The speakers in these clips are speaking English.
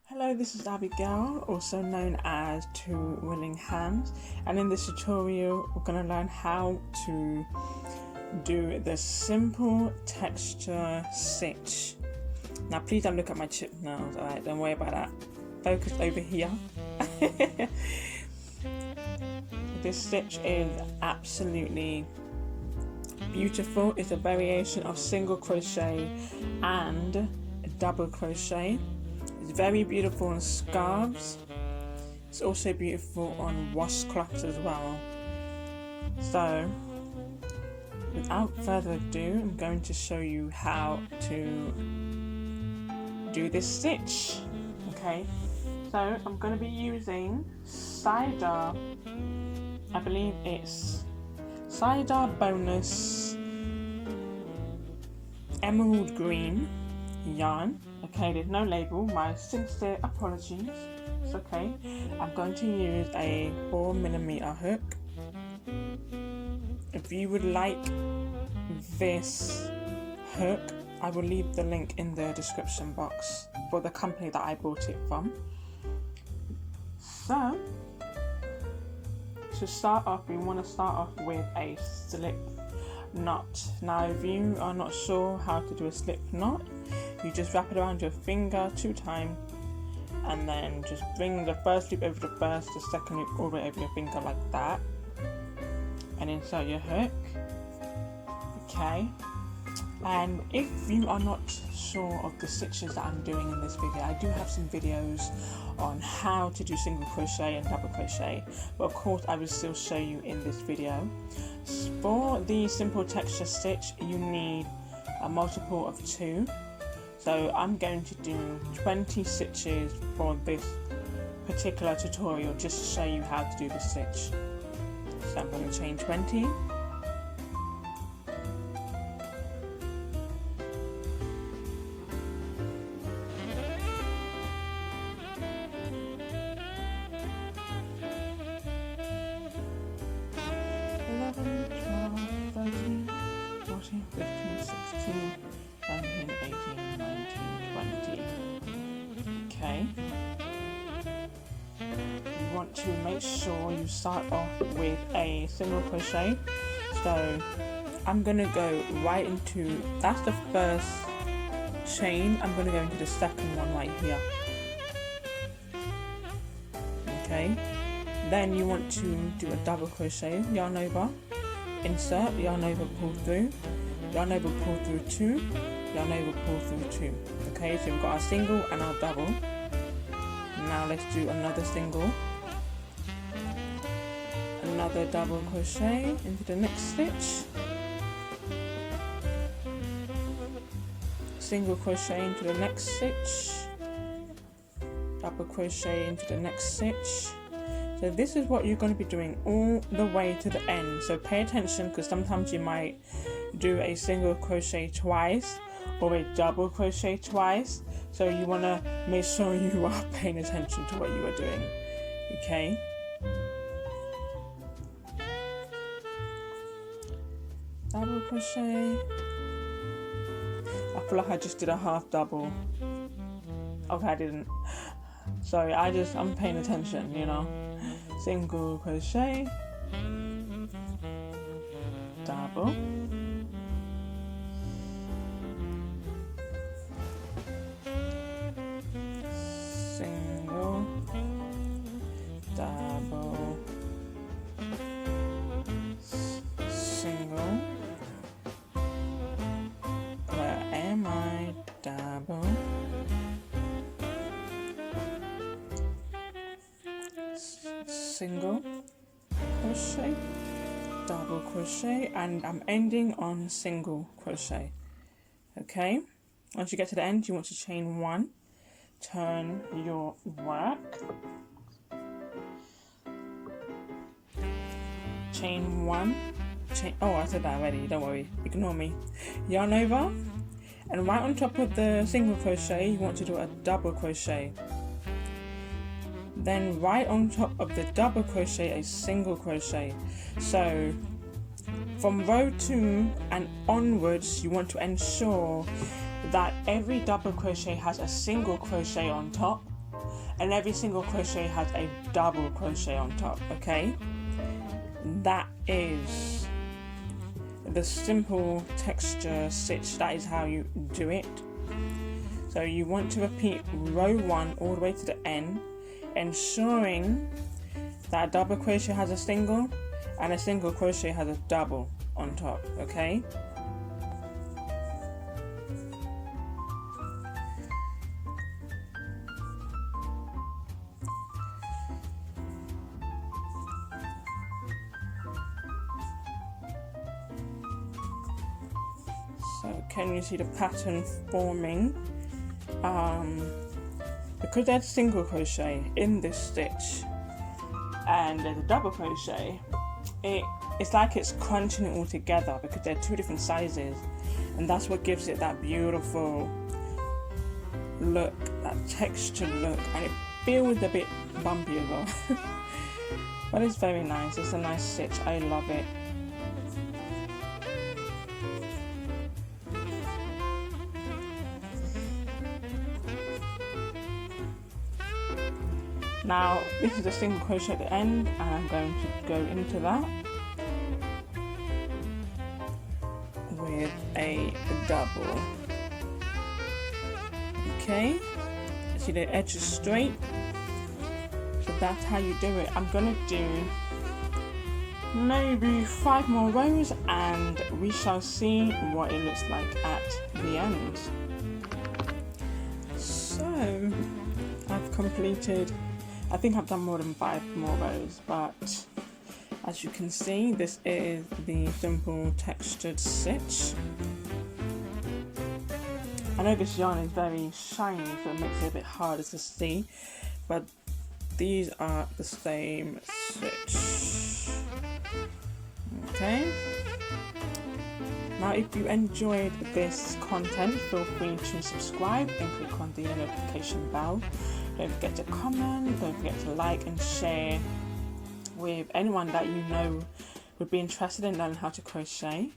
Hello, this is Abigail, also known as Two Willing Hands, and in this tutorial we're going to learn how to do the simple texture stitch. Now please don't look at my chip nails, alright, don't worry about that. Focus over here. This stitch is absolutely beautiful. It's a variation of single crochet and double crochet. It's very beautiful on scarves. It's also beautiful on washcloths as well. So without further ado, I'm going to show you how to do this stitch. Okay, so I'm going to be using Sirdar, I believe it's Sirdar Bonus Emerald Green yarn. Okay, there's no label, my sincere apologies. It's okay. I'm going to use a 4mm hook. If you would like this hook, I will leave the link in the description box for the company that I bought it from. So, to start off, we want to start off with a slip knot. Now, if you are not sure how to do a slip knot, you just wrap it around your finger 2 times and then just bring the first loop over the first, the second loop all the way over your finger like that, and insert your hook. Okay, and if you are not sure of the stitches that I'm doing in this video, I do have some videos on how to do single crochet and double crochet, but of course I will still show you in this video. For the simple texture stitch, you need a multiple of 2. So I'm going to do 20 stitches for this particular tutorial just to show you how to do the stitch. So I'm going to chain 20. Okay, you want to make sure you start off with a single crochet. So I'm going to go right into, that's the first chain, I'm going to go into the second one right here. Okay, then you want to do a double crochet, yarn over, insert, yarn over, pull through, yarn over, pull through 2, yarn over, pull through 2. Okay, so we've got our single and our double. Now let's do another single, another double crochet into the next stitch, single crochet into the next stitch, double crochet into the next stitch. So this is what you're going to be doing all the way to the end. So pay attention, because sometimes you might do a single crochet twice or a double crochet twice. So you want to make sure you are paying attention to what you are doing. Okay. Double crochet. I feel like I just did a half double. Okay, I didn't. Sorry, I'm paying attention, you know. Single crochet, double, single, double, single, where am I, double, single crochet, double crochet, and I'm ending on single crochet. Okay, once you get to the end, you want to chain 1, turn your work, chain 1, oh, I said that already, don't worry, ignore me, yarn over, and right on top of the single crochet you want to do a double crochet. Then right on top of the double crochet, a single crochet. So from row 2 and onwards, you want to ensure that every double crochet has a single crochet on top, and every single crochet has a double crochet on top, okay? That is the simple texture stitch. That is how you do it. So you want to repeat row 1 all the way to the end, ensuring that a double crochet has a single and a single crochet has a double on top, okay? So can you see the pattern forming? Because there's single crochet in this stitch and there's a double crochet, it's like it's crunching it all together because they're two different sizes, and that's what gives it that beautiful look, that textured look, and it feels a bit bumpy as well. But it's very nice. It's a nice stitch. I love it. Now this is a single crochet at the end, and I'm going to go into that with a double. Okay, see the edge is straight, so that's how you do it. I'm gonna do maybe 5 more rows and we shall see what it looks like at the end. So I've completed, I think I've done more than 5 more rows, but as you can see, this is the simple textured stitch. I know this yarn is very shiny, so it makes it a bit harder to see, but these are the same stitch. Okay. Now if you enjoyed this content, feel free to subscribe and click on the notification bell. Don't forget to comment, don't forget to like and share with anyone that you know would be interested in learning how to crochet.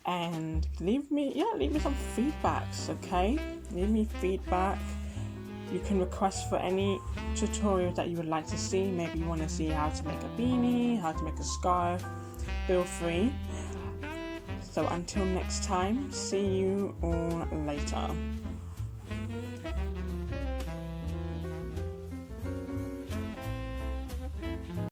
And leave me some feedbacks, okay? Leave me feedback. You can request for any tutorials that you would like to see. Maybe you want to see how to make a beanie, how to make a scarf. Feel free. So until next time, see you all later.